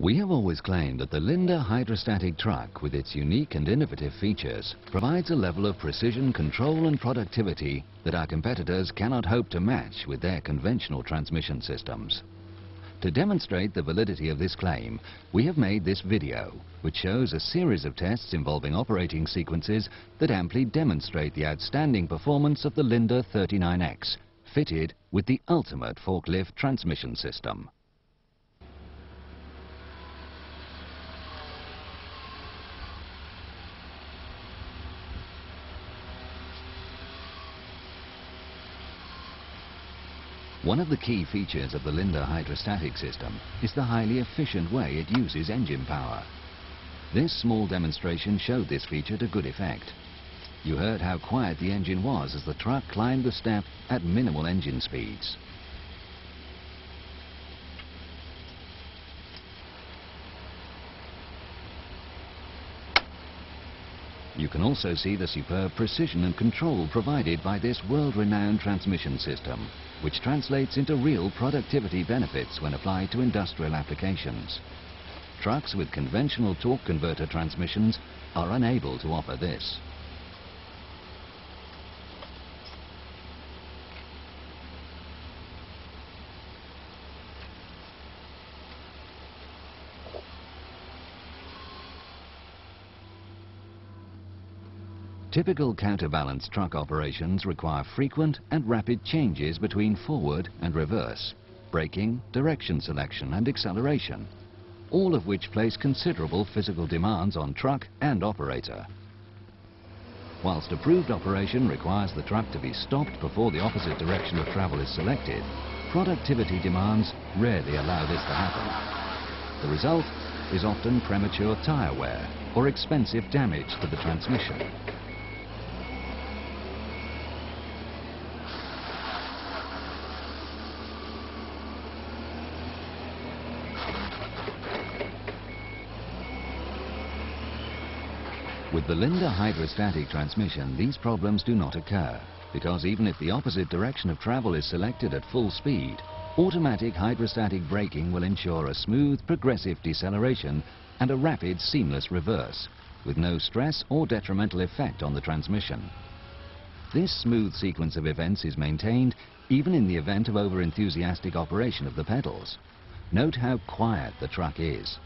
We have always claimed that the Linde hydrostatic truck, with its unique and innovative features, provides a level of precision, control and productivity that our competitors cannot hope to match with their conventional transmission systems. To demonstrate the validity of this claim, we have made this video, which shows a series of tests involving operating sequences that amply demonstrate the outstanding performance of the Linde 39X, fitted with the ultimate forklift transmission system. One of the key features of the Linde hydrostatic system is the highly efficient way it uses engine power. This small demonstration showed this feature to good effect. You heard how quiet the engine was as the truck climbed the step at minimal engine speeds. You can also see the superb precision and control provided by this world-renowned transmission system, which translates into real productivity benefits when applied to industrial applications. Trucks with conventional torque converter transmissions are unable to offer this. Typical counterbalance truck operations require frequent and rapid changes between forward and reverse, braking, direction selection and acceleration, all of which place considerable physical demands on truck and operator. Whilst approved operation requires the truck to be stopped before the opposite direction of travel is selected, productivity demands rarely allow this to happen. The result is often premature tyre wear or expensive damage to the transmission. With the Linde hydrostatic transmission, these problems do not occur, because even if the opposite direction of travel is selected at full speed, automatic hydrostatic braking will ensure a smooth, progressive deceleration and a rapid, seamless reverse, with no stress or detrimental effect on the transmission. This smooth sequence of events is maintained even in the event of over-enthusiastic operation of the pedals. Note how quiet the truck is.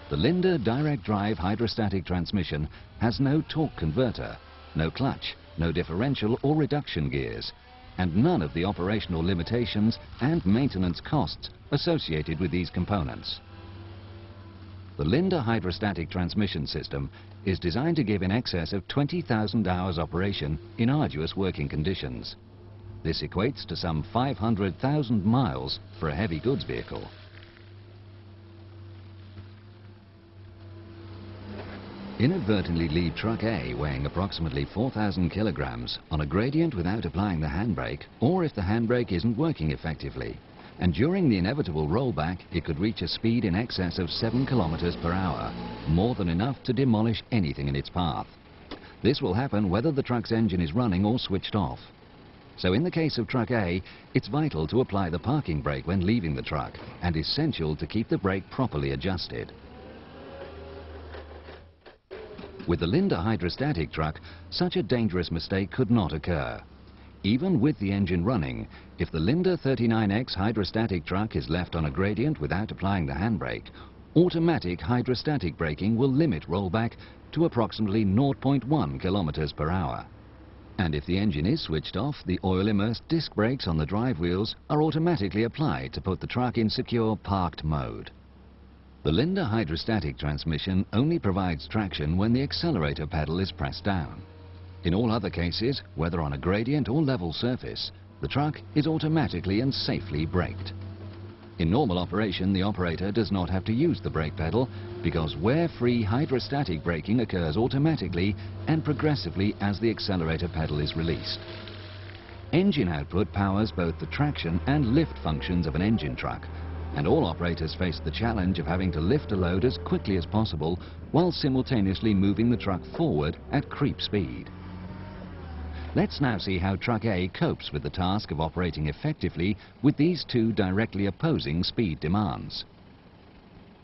The Linde direct drive hydrostatic transmission has no torque converter, no clutch, no differential or reduction gears, and none of the operational limitations and maintenance costs associated with these components. The Linde hydrostatic transmission system is designed to give in excess of 20,000 hours operation in arduous working conditions. This equates to some 500,000 miles for a heavy goods vehicle. Inadvertently leave truck A weighing approximately 4,000 kilograms on a gradient without applying the handbrake, or if the handbrake isn't working effectively, and during the inevitable rollback it could reach a speed in excess of 7 kilometers per hour, more than enough to demolish anything in its path. This will happen whether the truck's engine is running or switched off. So in the case of truck A, it's vital to apply the parking brake when leaving the truck, and essential to keep the brake properly adjusted. With the Linde hydrostatic truck, such a dangerous mistake could not occur. Even with the engine running, if the Linde 39X hydrostatic truck is left on a gradient without applying the handbrake, automatic hydrostatic braking will limit rollback to approximately 0.1 kilometers per hour. And if the engine is switched off, the oil-immersed disc brakes on the drive wheels are automatically applied to put the truck in secure parked mode. The Linde hydrostatic transmission only provides traction when the accelerator pedal is pressed down. In all other cases, whether on a gradient or level surface, the truck is automatically and safely braked. In normal operation, the operator does not have to use the brake pedal because wear-free hydrostatic braking occurs automatically and progressively as the accelerator pedal is released. Engine output powers both the traction and lift functions of an engine truck, and all operators face the challenge of having to lift a load as quickly as possible while simultaneously moving the truck forward at creep speed. Let's now see how truck A copes with the task of operating effectively with these two directly opposing speed demands.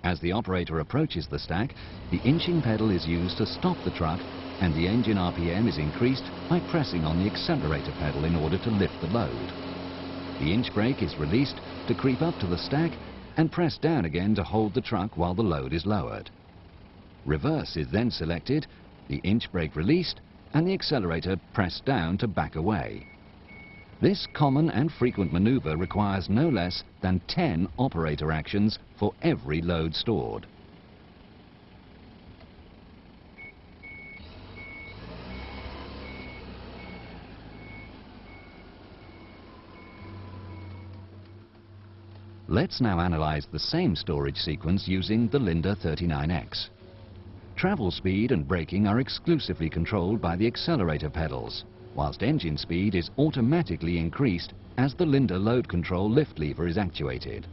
As the operator approaches the stack, the inching pedal is used to stop the truck, and the engine RPM is increased by pressing on the accelerator pedal in order to lift the load. The inch brake is released to creep up to the stack and press down again to hold the truck while the load is lowered. Reverse is then selected, the inch brake released, and the accelerator pressed down to back away. This common and frequent maneuver requires no less than 10 operator actions for every load stored. Let's now analyze the same storage sequence using the Linde 39X. Travel speed and braking are exclusively controlled by the accelerator pedals, whilst engine speed is automatically increased as the Linde load control lift lever is actuated.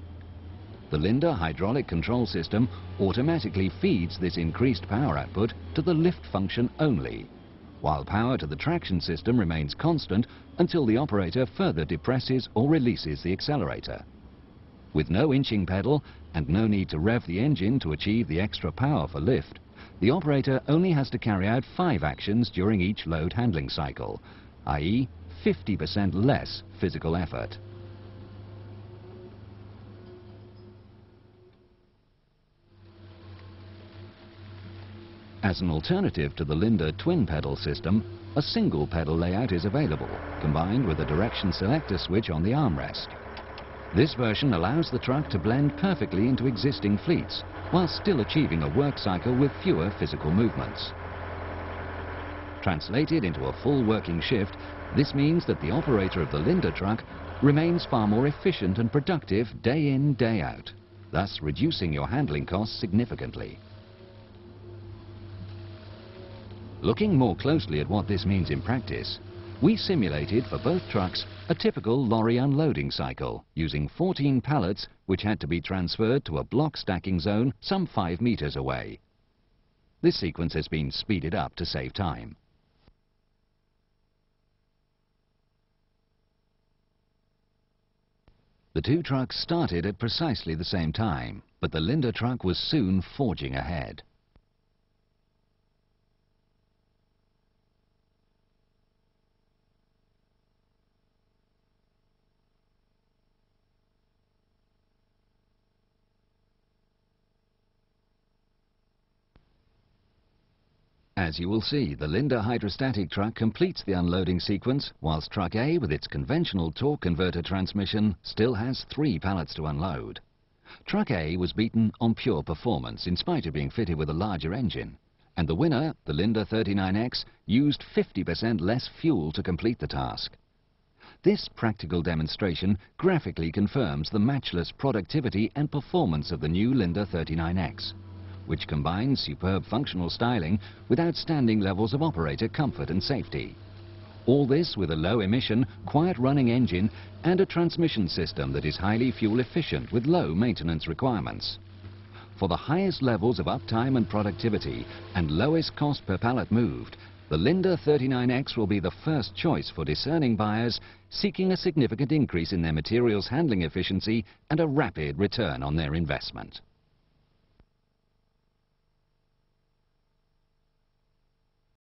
The Linde hydraulic control system automatically feeds this increased power output to the lift function only, while power to the traction system remains constant until the operator further depresses or releases the accelerator. With no inching pedal and no need to rev the engine to achieve the extra power for lift, the operator only has to carry out 5 actions during each load handling cycle, i.e. 50% less physical effort. As an alternative to the Linde twin pedal system, a single pedal layout is available, combined with a direction selector switch on the armrest. This version allows the truck to blend perfectly into existing fleets, while still achieving a work cycle with fewer physical movements. Translated into a full working shift, this means that the operator of the Linde truck remains far more efficient and productive day in, day out, thus reducing your handling costs significantly. Looking more closely at what this means in practice, we simulated for both trucks a typical lorry unloading cycle using 14 pallets which had to be transferred to a block stacking zone some 5 meters away. This sequence has been speeded up to save time. The two trucks started at precisely the same time, but the Linde truck was soon forging ahead. As you will see, the Linde hydrostatic truck completes the unloading sequence, whilst truck A with its conventional torque converter transmission still has 3 pallets to unload. Truck A was beaten on pure performance in spite of being fitted with a larger engine, and the winner, the Linde 39X, used 50% less fuel to complete the task. This practical demonstration graphically confirms the matchless productivity and performance of the new Linde 39X. Which combines superb functional styling with outstanding levels of operator comfort and safety. All this with a low-emission, quiet-running engine and a transmission system that is highly fuel-efficient with low maintenance requirements. For the highest levels of uptime and productivity and lowest cost per pallet moved, the Linde 39X will be the first choice for discerning buyers seeking a significant increase in their materials handling efficiency and a rapid return on their investment.